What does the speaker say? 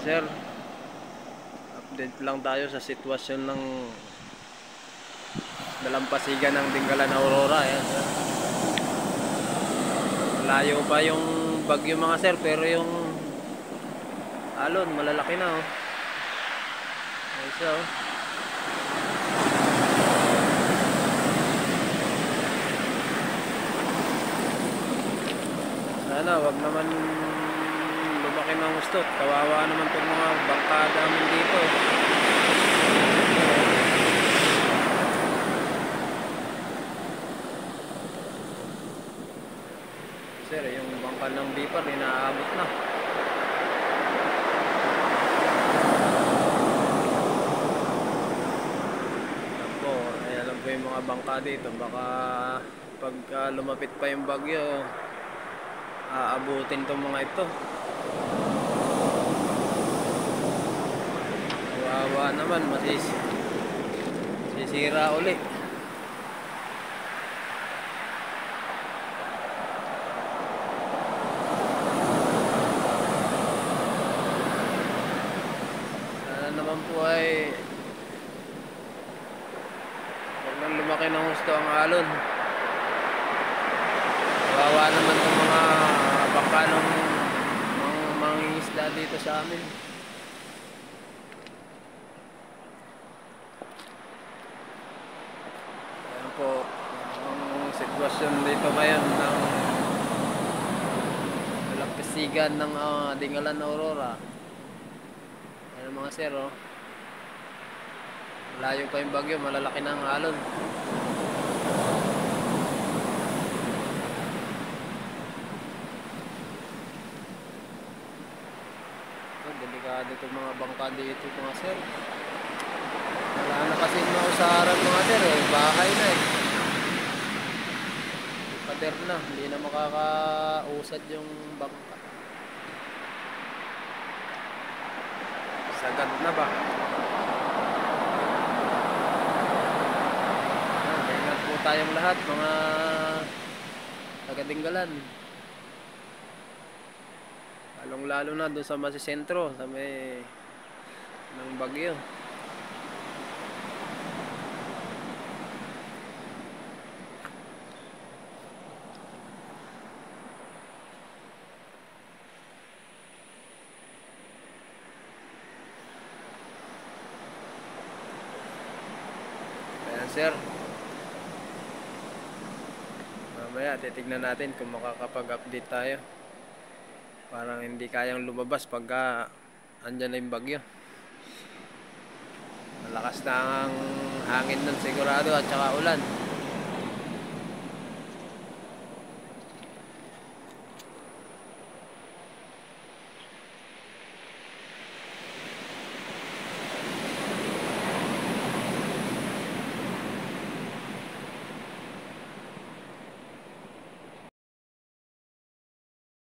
sir, update lang tayo sa sitwasyon ng dalampasigan ng Dingalan Aurora. Ayan, sir. Layo pa yung bagyo mga sir, pero yung alon malalaki na oh. Ayun siya oh. Sana wag naman lumaki ng gusto. Kawawa naman itong mga bangka namin dito. Sir, yung bangka ng Bipar inaabot na. Alam po yung mga bangka dito. Baka pagka lumapit pa yung bagyo, aabutin tong mga ito. Kawawa naman, masisira uli. Naman po ay huwag nang lumaki ng husto ang alon. Kawawa naman itong mga bangka ng mangingisda dito sa amin. Ayan po ang sitwasyon dito ngayon ng dalampasigan ng Dingalan Aurora. Ayan mga sir oh. Malayo pa yung bagyo, malalaki na ang alon. Delikado itong mga bangka dito mga sir. Wala na kasi mausaran mga sir eh. Bahay na eh. Pader na, hindi na makakausad yung bangka. Sagad na ba? Ingat po tayong lahat mga taga-Dingalan. Lalong-lalo na doon sa masisentro, sa may ng bagyo. Ayan sir. Mamaya titignan natin kung makakapag-update tayo. Parang hindi kayang lumabas pagka andyan na yung bagyo. Malakas na ang hangin nun sigurado at saka ulan.